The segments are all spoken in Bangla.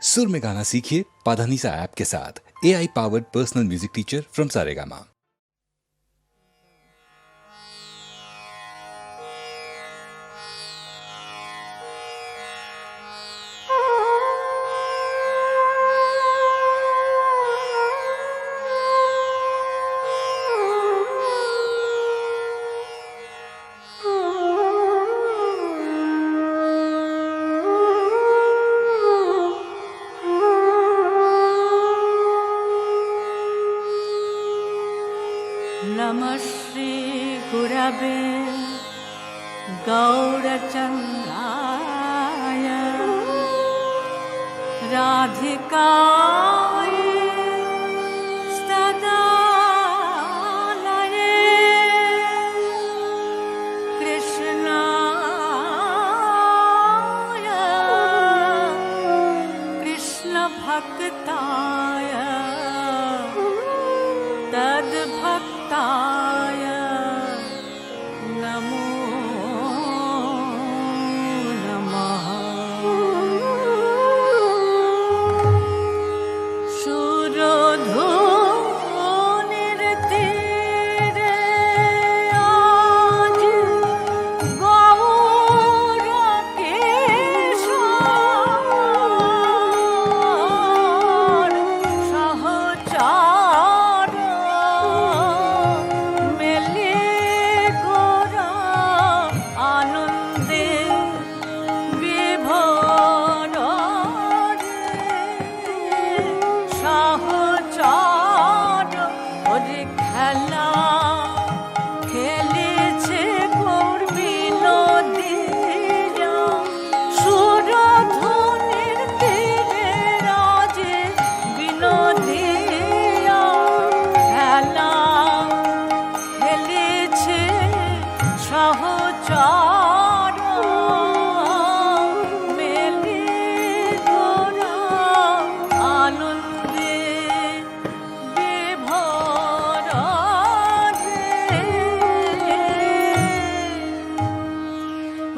सुर में गाना सीखिए पाधानीसा ऐप के साथ। AI powered personal music teacher from Saregama. नमः श्री गुरवे गौरचन्द्राय राधिकाय सदालये कृष्णाय कृष्णभक्ताय तद्भक्ताय नमो नमः। सुरधुनिर्तीरे आज गौरकिशोर सहचार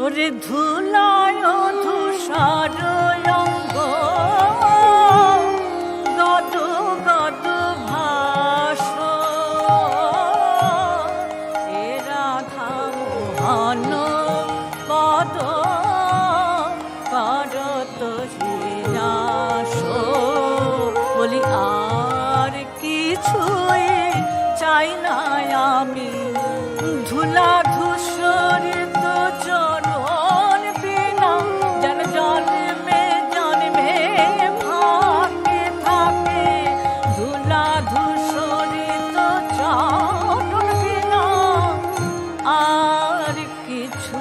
ওরে ধুলায় ধূসর অঙ্গ গদ গদ ভাস এ রাধা মোহন পদ করত শ্রীরাস বলি আর কিছুই চাই না আমি ধুলা ধূসরিত চরণ বিনা যেন জন্মে জন্মে থাকে থাকে ধুলা ধূসরিত চরণ বিনা আর কিছু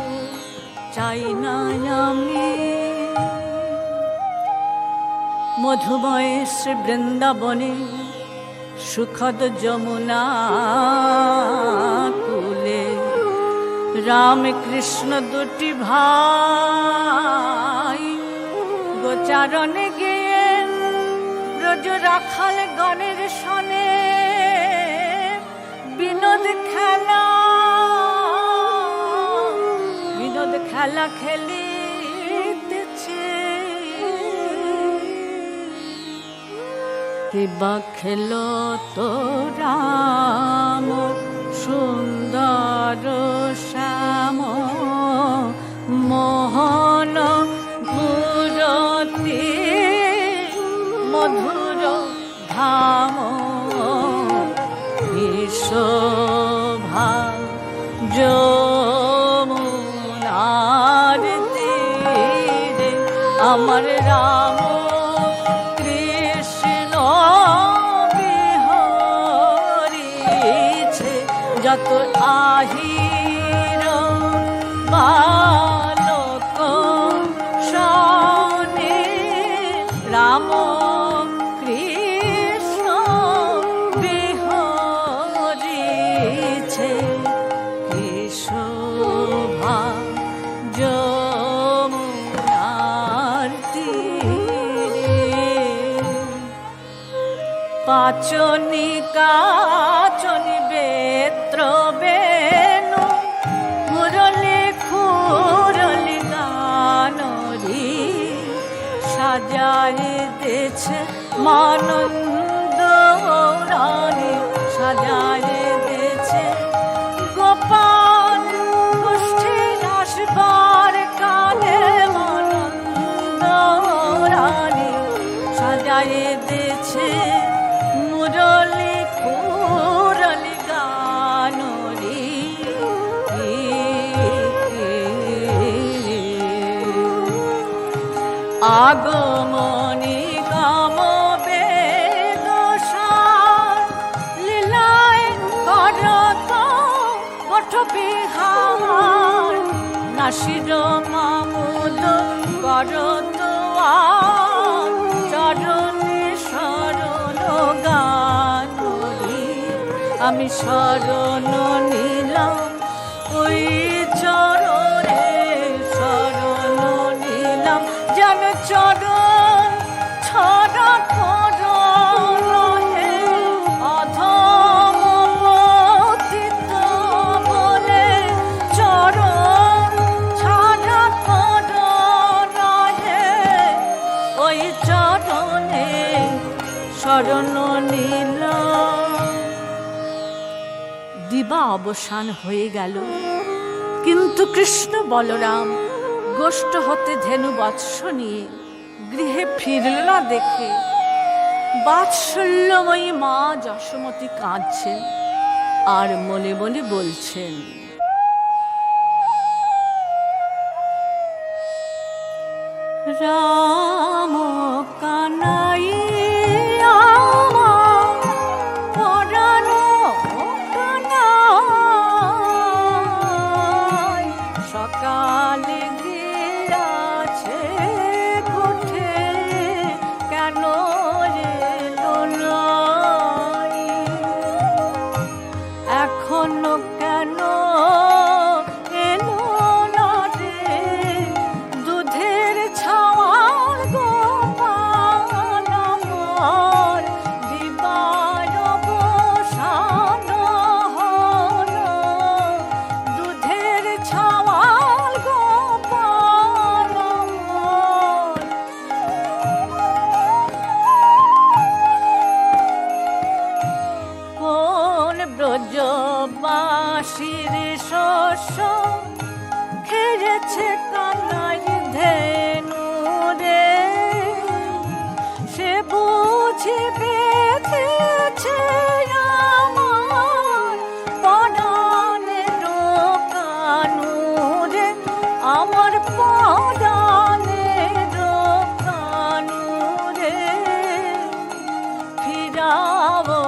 চাই না আমি। মধুময় শ্রী বৃন্দাবনে সুখদ যমুনা কুলে রাম কৃষ্ণ দুটি ভাই গোচারণে গিয়ে ব্রজ রাখাল গণের সনে বিনোদ খেলা খেলিতেছে। কিবা খেল তো রাম সুন্দর শ্যাম মোহন মূরতি মধুর ধাম শোভা যমুনার তীরে আমার রাম যত আহির বালক শনে রাম কৃষ্ণ বিহরিছে শোভা যমুনার তীরে। পাচনি কাচনি বেত্র বেনু মুরলি খুরলি গানরি সাজা সাজায় দিয়েছে মানন্দ রানী, সাজায় দিয়েছে গোপাল গোষ্ঠীর আসবার কালে মানন্দ রানী, সাজায় দিয়েছে মুরলি কুরলি গানরি। আগমনি গাম বেদসার লীলায় করত কঠ বিহার, নাসির মামুদ করত চরণে শরণ গানরি। আমি শরণ নিলাম ওই চরণে, শরণ নিলাম যেন চরণ ছড়া করণে অধম পতিত বলে, চরণ ছড়া করণে ওই চরণে শরণ নিলাম। দিবা অবসান হয়ে গেল, কিন্তু কৃষ্ণ বলরাম গোষ্ঠ হতে ধেনু বৎস নিয়ে গৃহে ফিরল না দেখে বাৎসল্যময়ী মা যশোমতী কাঁদছেন আর মনে মনে বলছেন, রাম কানাইয়া পরানো কানাই, সকালে গিয়াছে কোঠে কেন এলো নাই, এখনো কেন এলো না রে, দুধের ছাওয়ার গোপাল আমার, দিবার অবসান হলো, দুধের ছাওয়ার গোপাল আমার। কোন ব্রজবাসীর শস্য খেয়েছে কানাই ধেনু রে, সে বুঝি বেঁধেছে আমার পরাণের কানু রে, আমার পরাণের কানু রে। ফিরাও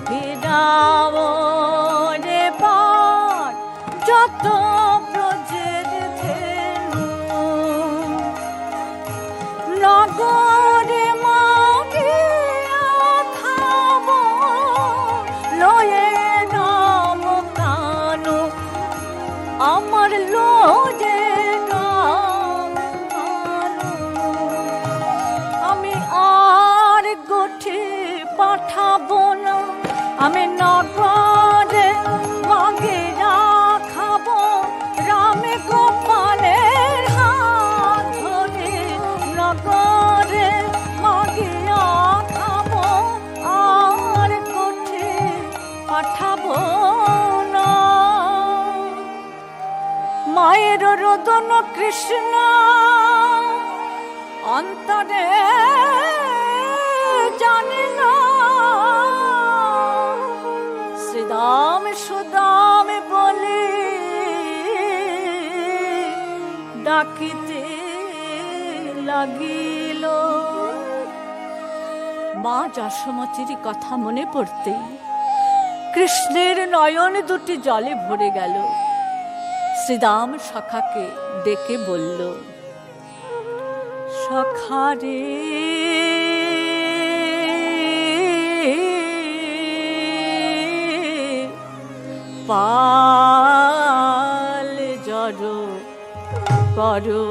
ফিরাও রে পার যত ব্রজের ধেনু, নগরে মাগিয়া খাব লয়ে রাম কানু, আমার লয়ে রাম কানু। আমি আর গোঠে পাঠাবো না, আমি নগরে মাগিয়া খাবো রামে গোপালের হাত ধরে, নগরে মাগিয়া খাবো আর কোঠে পাঠাবো না। মায়ের রোদন কৃষ্ণ অন্তরে জানি না, শ্রীদাম সুদাম বলে ডাকিতে লাগিল। মা যশোমতীর কথা মনে পড়তেই কৃষ্ণের নয়ন দুটি জলে ভরে গেল। শ্রীদাম সখাকে ডেকে বলল, সখারে পাল জড়ো করো,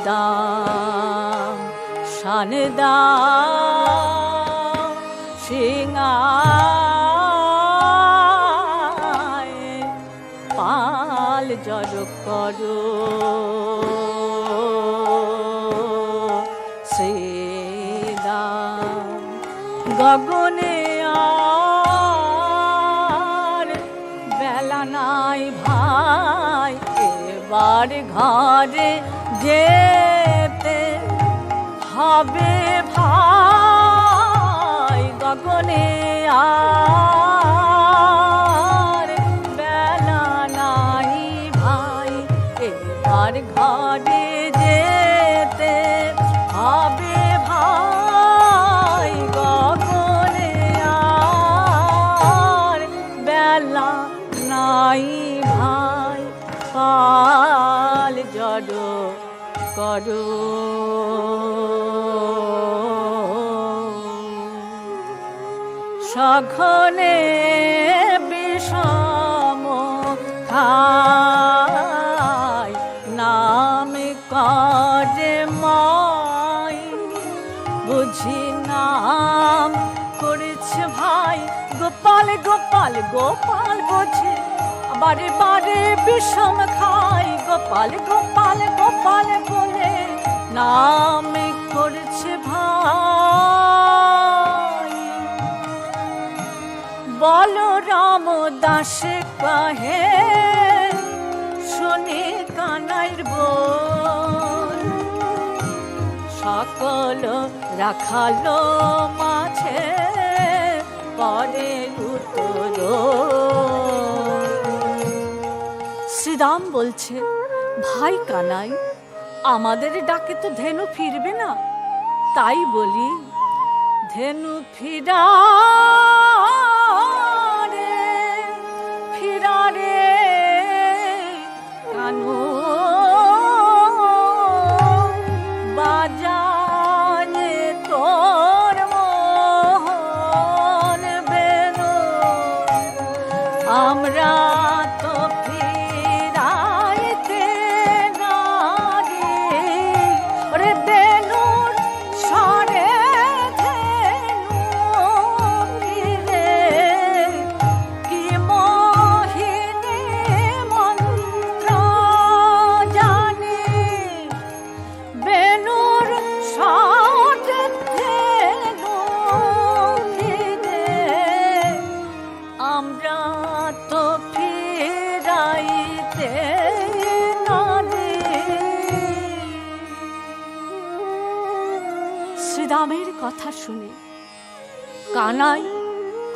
শ্রীদাম শানদাম সিংহায় পাল জড়ো কর। করো শ্রীরাম। গগনে আর বেলা নাই ভাই, এবার ঘরে যেতে হবে ভাই। গগনে আর বেলা নাই ভাই, এবার ঘরে যেতে হবে ভাই। গগনে আর বেলা নাই ভাই, পাল জড়ো করো। সঘনে বিষম খায়, নাম করে মাই। বুঝি নাম করেছে ভাই, গোপাল গোপাল গোপাল বোঝে, বারে বারে বিষম খাই। গোপাল গোপাল গোপাল বলে নাম করেছে ভাই। বলরাম দাসে কহে শুনে কানাইর বল, সকল রাখালো মাঝে পরে উত্তর। শ্রীরাম বলছে, ভাই কানাই, আমাদের ডাকে তো ধেনু ফিরবে না, তাই বলি ধেনু ফিরা রে, ফিরা রে কানু, বাজানে তোর মোহন বেনু। আমরা তো ফিরাইতে নারি, ওরে বেনুর সরে ধেনু ফিরে। কি মোহিনী মন্ত্র জানি, বেনুর সরে ধেনু ফিরে। আমরা তো ফিরাইতে নারি। শ্রীরামের কথা শুনে কানাই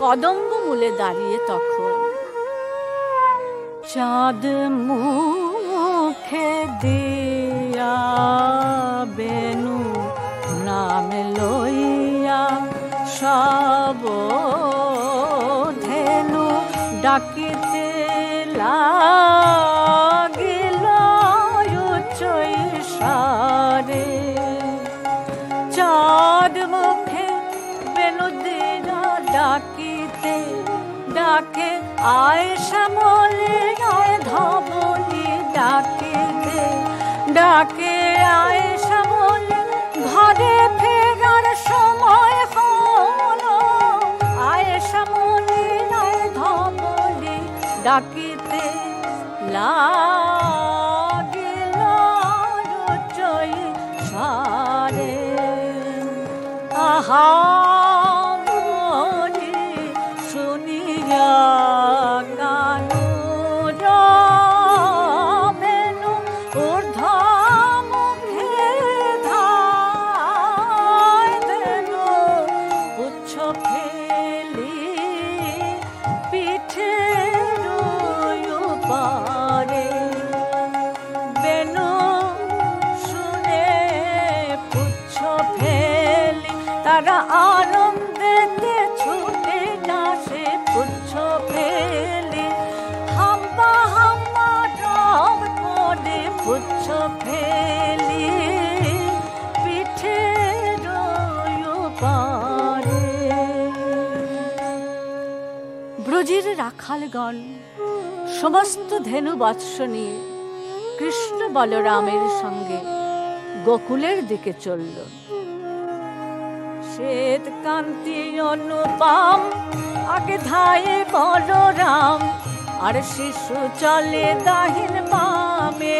কদম্ব মূলে দাঁড়িয়ে তখন চাঁদ মুখে দিয়া বেনু নাম লইয়া সব ধেনু ডাকিতে লাগিল উচ্চৈ সারে। চাঁদ মুখে বেনু দিনা ডাকিতে ডাকে আয় শ্যামলে আয় ধবলি, ডাকিতে ডাকে আয় শ্যামলে। ঘরে ফেরার সময় হলো, আয় শ্যামলে আয় ধবলি, ডাকিতে লাগিল উচ্চৈ সারে। আহা মনি শুনিয়া কানু বেনু ঊর্ধ্ব মুখে ধায় ধেনু উচ্চ ফেলি পিঠের উপারে। বেনু শুনে পুচ্ছ ফেলি, তারা আনন্দেতে ছুটে আসে পুচ্ছ ফেলি। হাম্বা হাম্বা রব করে পুচ্ছ ফেলি পিঠের উপারে। ব্রজের রাখালগণ সমস্ত ধেনু বৎস নিয়ে কৃষ্ণ বলরামের সঙ্গে গোকুলের দিকে চলল। শ্বেত কান্তি অনুপম আগে ধায়ে বলরাম, আর শিশু চলে দাহিন বামে।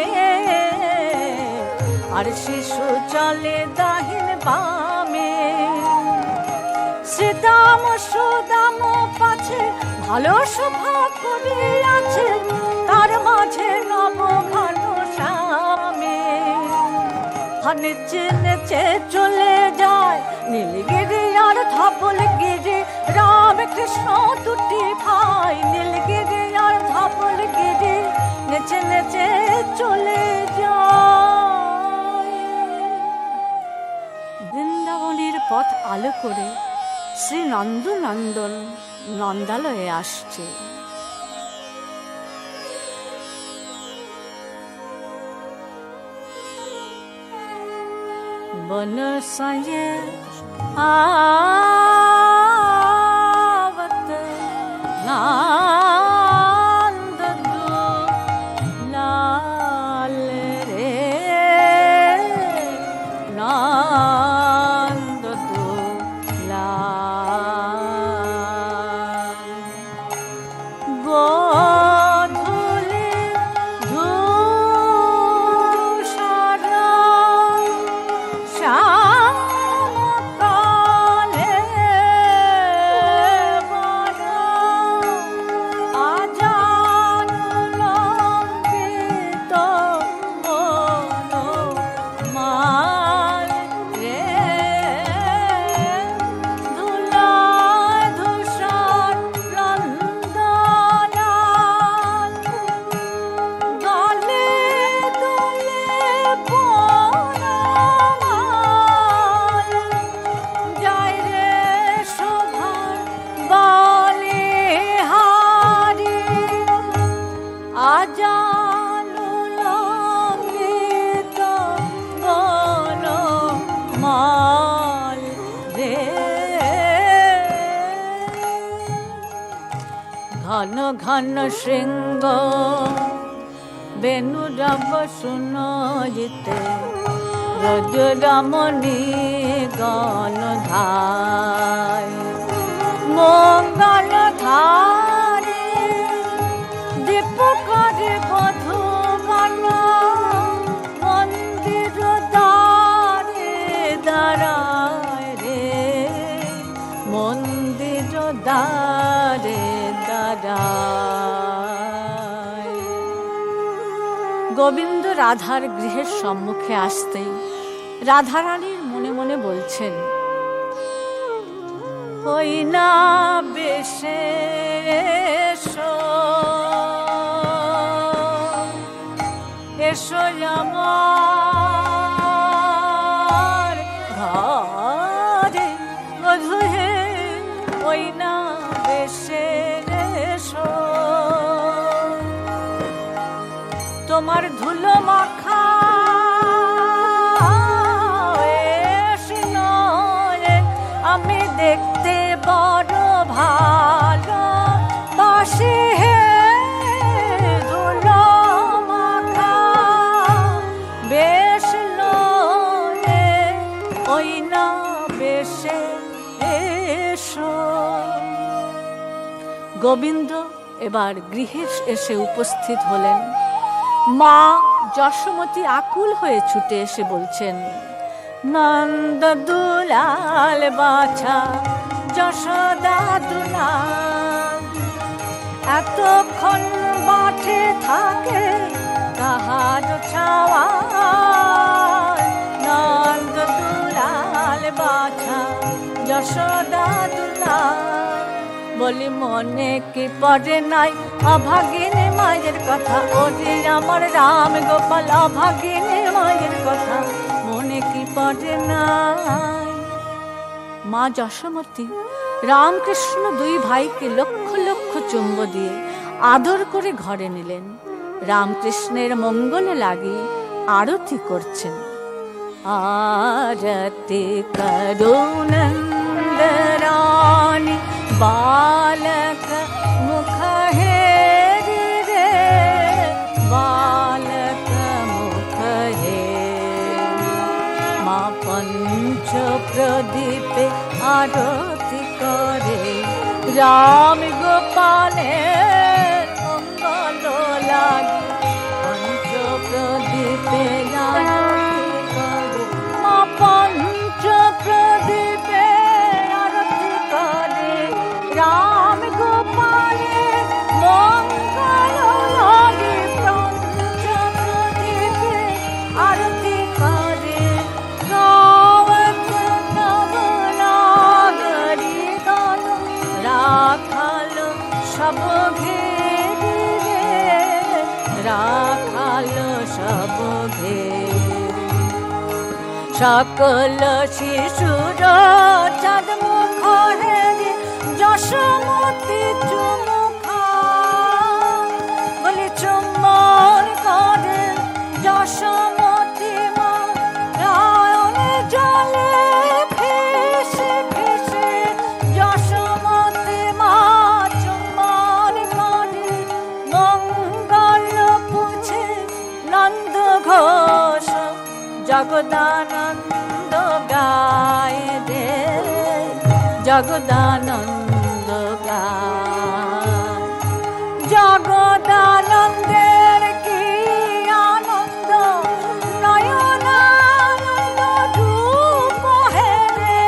আর শিশু চলে দাহিন বামে। শ্রীদাম সুদাম পাছে ভালো শোভা করিয়াছে, তার মাঝে নব ভালো স্বামী। নেচে নেচে চলে যায় নীলগিরি আর ধবলগিরি, রাম কৃষ্ণ দুটি ভাই নীলগিরি আর ধবলগিরি নেচে নেচে চলে যায়। বৃন্দাবনের পথ আলো করে শ্রী নন্দনন্দন নন্দালয়ে আসছে। বনসায়ে आवत नंद दुलाल रे, नंद दुलाल। गोधूली धूसरा শ্যামকালে বনা, আজানুলম্বিত বনমাল রে। ধুলায় ধূসর নন্দলাল, দলে দলে বনমাল। যায় রে শোভার বলিহারি, আজানুলম্বিত বনমাল রে। ঘন ঘন শৃঙ্গ বেনু রব শুনজিতে, রজ রমণী গণ ধায়। মঙ্গল ধারে দীপ করে বধূ গণ, মন্দির দ্বারে দাঁড়ায় রে, মন্দির দ্বারে দাঁড়ায়। গোবিন্দ রাধার গৃহের সম্মুখে আসতেই রাধারানীর মনে মনে বলছেন, ওই না বেশে এসো, এসো আমার ঘরে বধূ হে, ওই না বেশে এসো। তোমার ধুলো মাখা আমি দেখতে বড় ভালো বাসি হে, ধুলো মাখা বেশ লয়ে, ওই না বেশে এসো। গোবিন্দ এবার গৃহে এসে উপস্থিত হলেন। মা যশোমতী আকুল হয়ে ছুটে এসে বলছেন, নন্দ দুলাল বাছা যশোদা দুলাল, এতক্ষণ মাঠে থাকে কাহার ছাওয়া। নন্দ দুলাল বাছা যশোদা দুলাল, বলি মনে কি পড়ে নাই অভাগিনী মায়ের কথা, ওরে আমার রাম গোপাল অভাগিনী মায়ের কথা মনে কি পড়ে নাই। মা যশোমতী রামকৃষ্ণ দুই ভাইকে লক্ষ লক্ষ চুম্ব দিয়ে আদর করে ঘরে নিলেন। রামকৃষ্ণের মঙ্গলে লাগিয়ে আরতি করছেন। आरती करो नंद रानी बालक मुख हेरि रे बालक मुख हेरि माँ पंच प्रदीपे आरती करे राम गोपाले मंगल लागी पंच प्रदीपे आरती সব ঘের। সকল শিশুর চাঁদ মুখরে যশোমতি চুমুখা বলে চুম্বন করে যশোমতি মা নয়নে জলে ভেসে ভেসে যশোমতি মা চুম্বন করে মঙ্গল পুছে নন্দ ঘোষ জগদানন্দ গায় রে জগদানন্দ গায়। জগদানন্দের কি আনন্দ নয়নানন্দ রূপ হেরে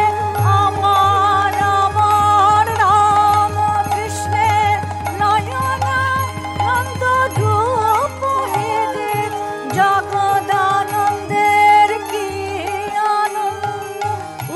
আমার আমার রাম কৃষ্ণের নয়নানন্দ রূপ হেরে জগদানন্দের কি আনন্দ।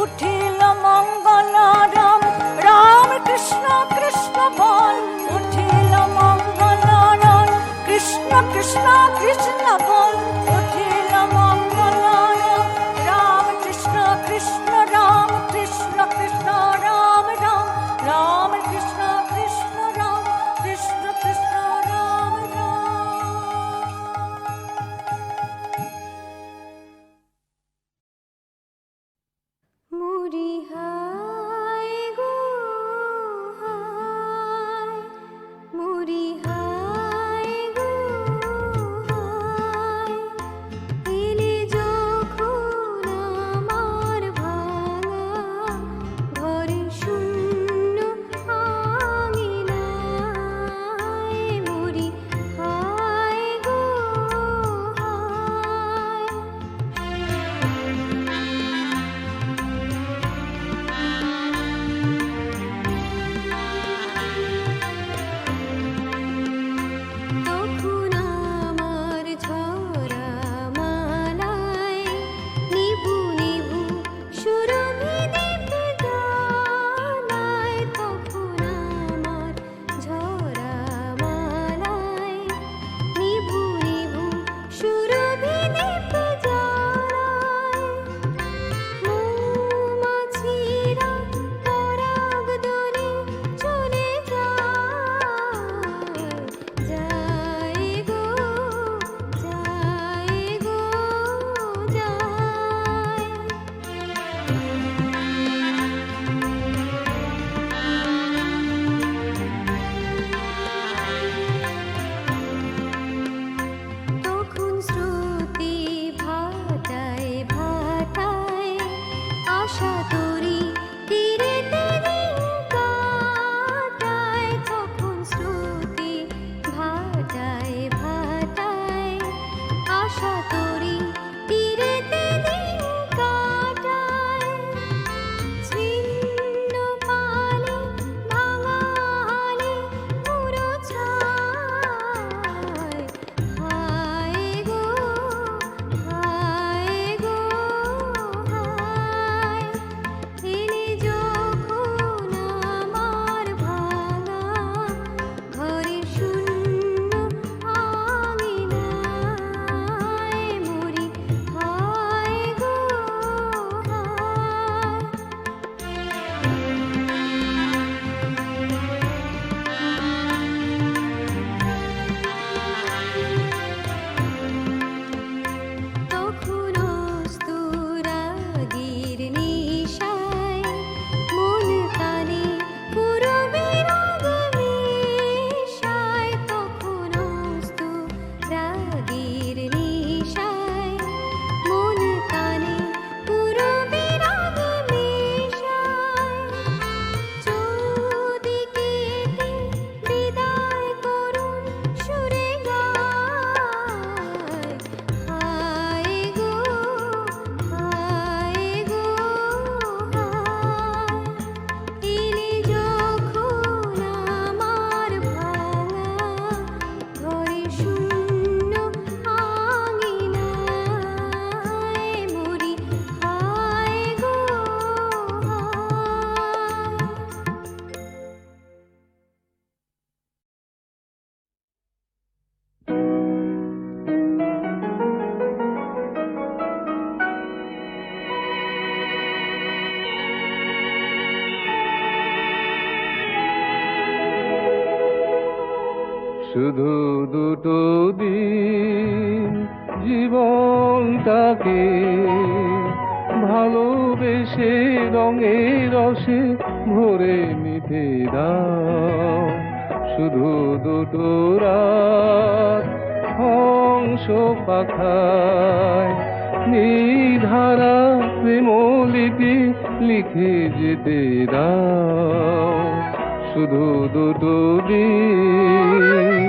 উঠিল মঙ্গল রাম রাম কৃষ্ণ কৃষ্ণ বল উঠিল মঙ্গল রাম কৃষ্ণ কৃষ্ণ কৃষ্ণ বল উঠিল মঙ্গল রাম রাম কৃষ্ণ কৃষ্ণ রাম কৃষ্ণ কৃষ্ণ রাম রাম রাম কৃষ্ণ কৃষ্ণ রাম কৃষ্ণ কৃষ্ণ রাম রাম। মুরি হায় গো হায় মুরি হায় গো হায় শুধু দুটো দিন জীবনটাকে ভালোবেসে রঙে রসে ভরে নিতে দাও। শুধু দুটো রাত হংস পাখায় নিধারা প্রেমলিপি লিখে যেতে দাও। শুধু দুটো দিন।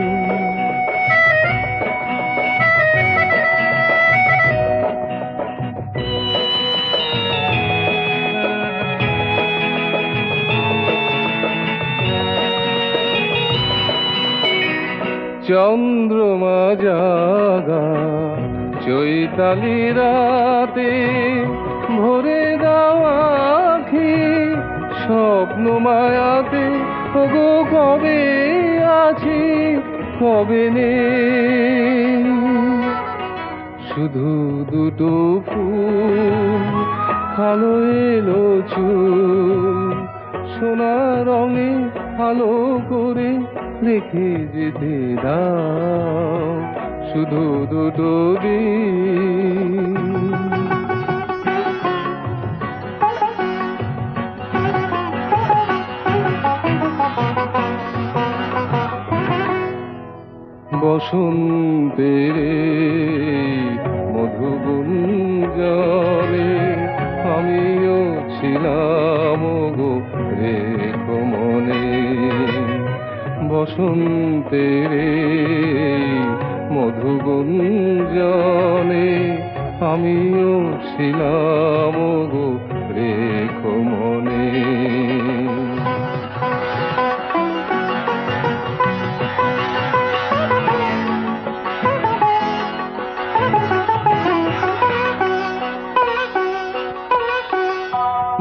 চন্দ্রমা জাগা চৈতালি রাতে ভরে দেওয়া আঁখি স্বপ্ন মায়াতে ওগো কবে আছি কবে নেই। শুধু দুটো ফুল কালো এলো চুল সোনা রঙে আলো করে রেখে যেতে দাও। শুধু দুটো দিন। বসন্তের মধুগুঞ্জনে আমিও ছিলাম গো রেখো মনে। বসন্তের মধুগুঞ্জনে আমিও ছিলাম গো রেখো মনে।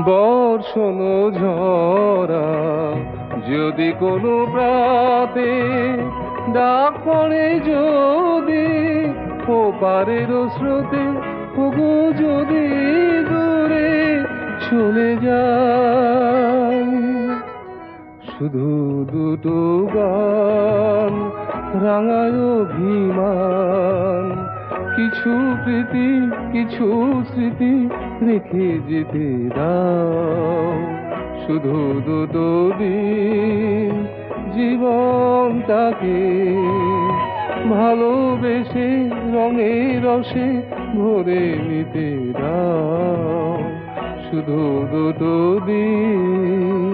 বর্ষণ ঝরা যদি কোনো প্রাতে ডাক পড়ে যদি ওপারের স্রোতে ওগো যদি দূরে চলে যায়। শুধু দুটো গান রাঙায় অভিমান কিছু প্রীতি কিছু স্মৃতি রেখে যেতে দাও। শুধু দুটো দিন জীবনটাকে ভালোবেসে রঙে রসে ভরে নিতে দাও। শুধু দুটো দিন।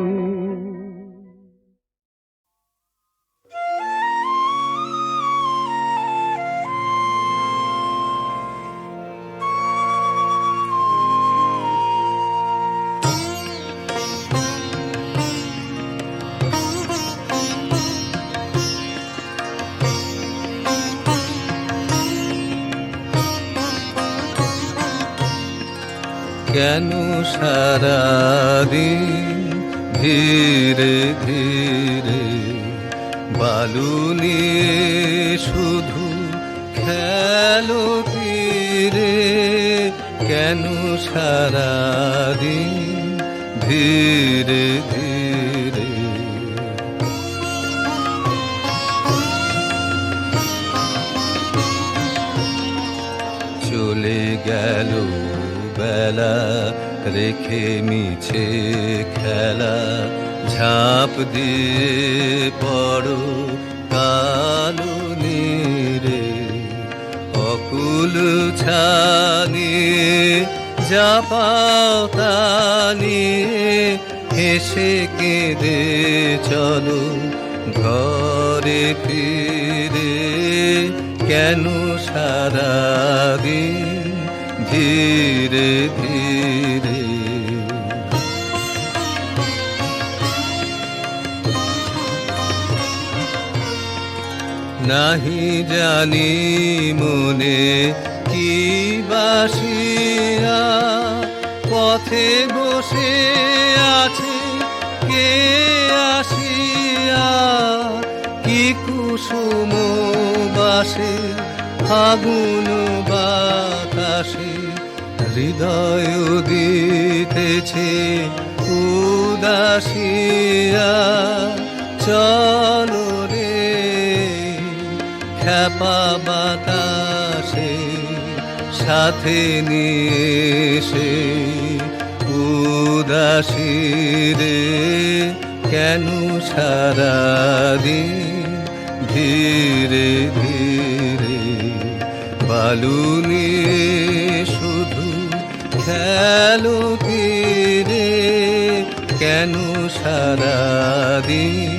কেন সারাদিন ধীরে ধীরে বালু নিয়ে শুধু খেলো তীরে? কেন সারাদিন ধীরে ধীরে চলে গেল বেলা রেখে মিছে খেলা? ঝাঁপ দিয়ে পড়ো কালো নীরে, অকুল ছানিয়ে যা পাও তা নিয়ে হেসে কেঁদে চলো ঘরে ফিরে। কেন সারাদিন ধীরে ধীরে নাহি জানি মনে কি বাসিয়া পথে বসে আছে কে আসিয়া? কি কুসুম বাসে ফাগুন বাতাসে হৃদয় দিতেছে উদাসিয়া। চলো রে খ্যাপা বাতাসে সাথে নিয়ে এসে উদাসী রে কেন সারাদিন ধীরে ধীরে বালু নিয়ে শুধু খেলো তীরে কেন সারাদিন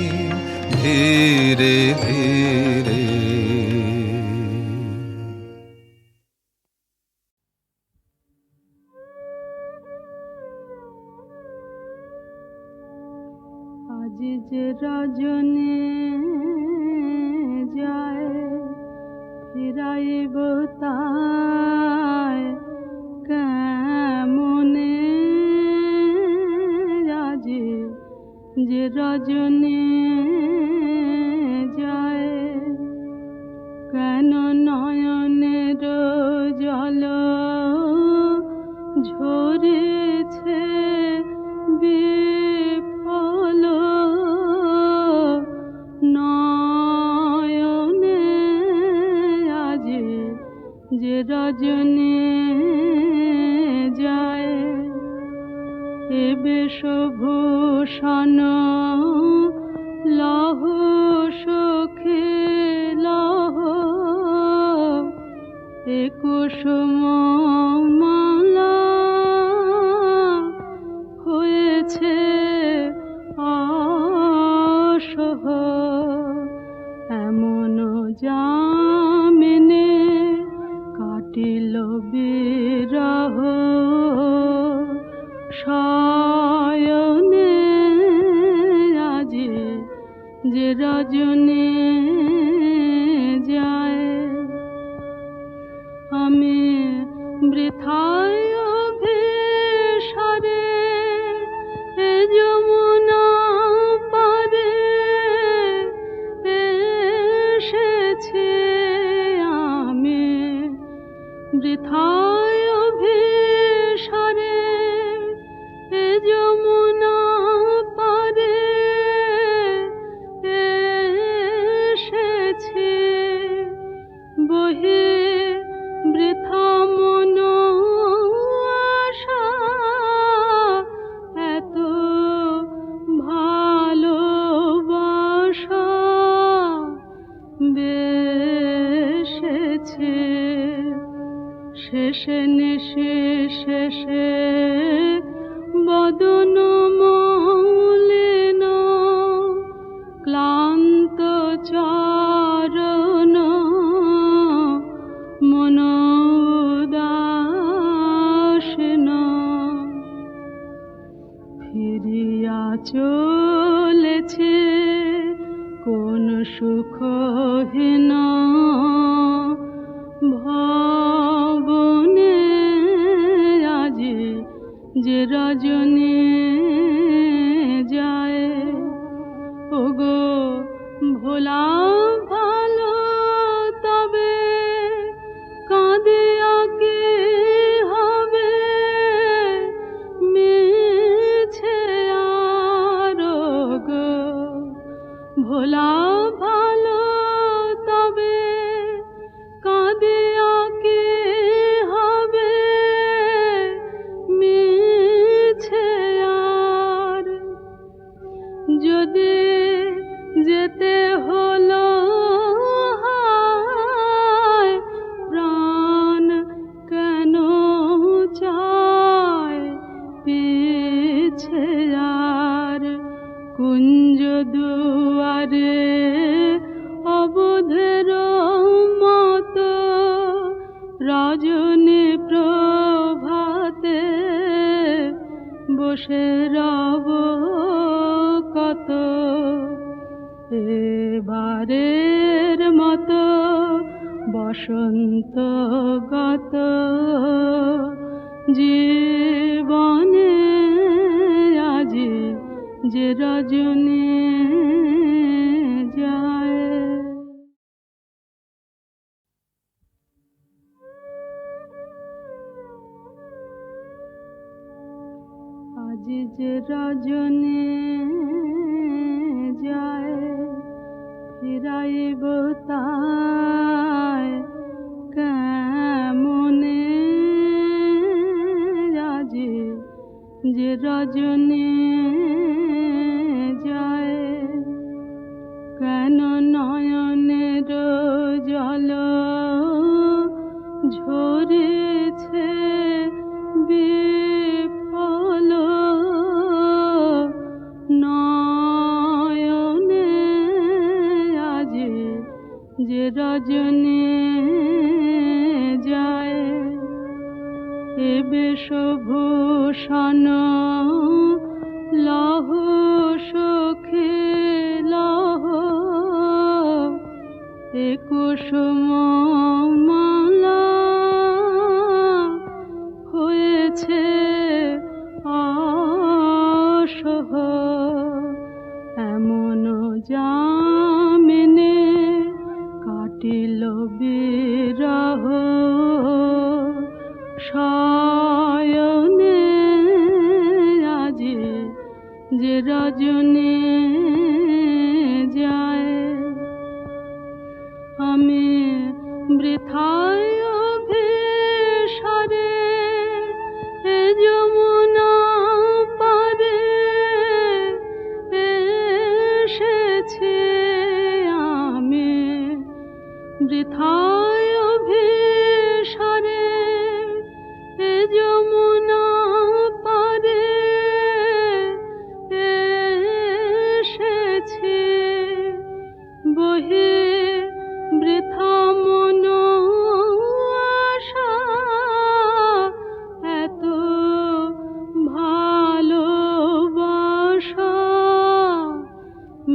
ধীরে ধীরে। আজ যে রজনী যায় ফিরাইব তাই কেমনে, আজ যে রজনী যায় কেন নয়নের জল ঝরেছে বিফল নয়নে, আজ যে রজনী যায় এ বেশভূষণ লহ সখী লহ, এ কুসুম মালা হয়েছে অসহ, এমন যামিনী কাটিল বিরহ শয়নে, আজ যে রজনী যায় আমি বৃথায় অভিসারে এ যমুনা পারে এসেছি, আমি বৃথায় অভিসারে এ যমুনা পারে এসেছি, বহে বৃথা মন আশা এত ভালোবাসা বেসেছে, শেষে নিশেষে বদন মলিন ক্লান্ত চরণ মন উদাসীন, ফিরিয়া চলেছে কোন সুখহীন ভবনে, আজ যে রজনী যায় ওগো ভোলা ভালো তবে কাঁদিয়া কি হবে, মিছে আর গো ভোলা ভালো তবে কাঁদিয়া কি হবে, মিছে আর যদি যেতে হলো হায় প্রাণ কেন চায় পিছে আর, কুঞ্জ দুয়ারে অবধের মতো রজনী প্রভাতে বসে রব কত, এবারের মতো বসন্ত গত জীবনে, আজ যে রজনী যায়। আজ যে রজনী যায় ফিরাইব তাই কেমনে আজি যে রজনী যায়, কেন নয়নের জল ঝরেছে বিফল নয়নে আজি যে রজনী যায়। এ বেশভূষণ লহ সখী লহ, এ কুসুম মালা হয়েছে অসহ, এমন যামিনী কাটিল বিরহ শয়নে আজি যে রজনী যায়। আমি বৃথায় অভিসারে এ যমুনা পারে এসেছি, আমি বৃথায় অভিসারে এ যমুনা পারে এসেছি, বহে বৃথা মন আশা এত ভালোবাসা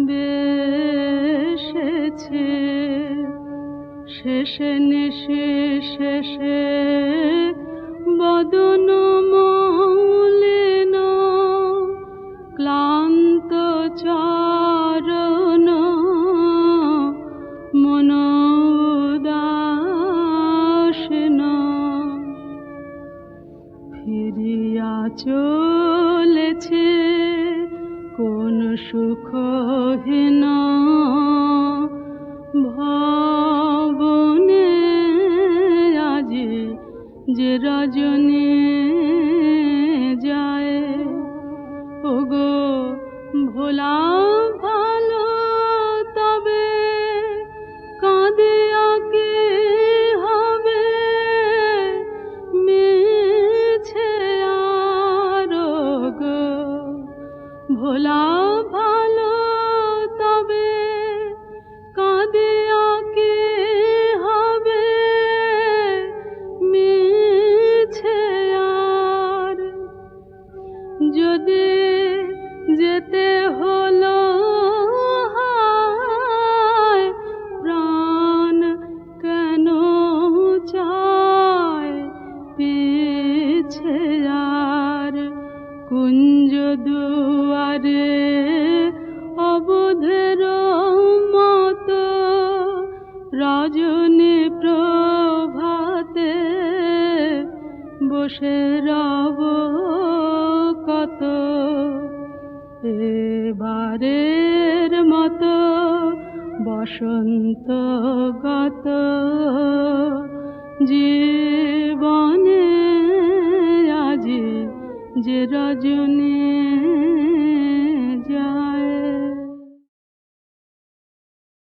বেসেছে, শেষে নিশেষে বদন মলিন ক্লান্ত চরণ মন উদাসীন, ফিরিয়া চলেছে কোন সুখহীন ভবনে আজি যে রজনী যায়। ওগো ভোলা ভালো তবে কাঁদিয়া কি হবে, মিছে আর গো ভোলা ভালো তবে কাঁদিয়া কি হবে, মিছে আর যদি যেতে হলো হায় প্রাণ কেন চায় পিছে আর, কুঞ্জ দুয়ারে অবধের মতো রজনী প্রভাতে বসে রব কত, এবারের মতো বসন্ত গত জীবনে আজি যে রজনী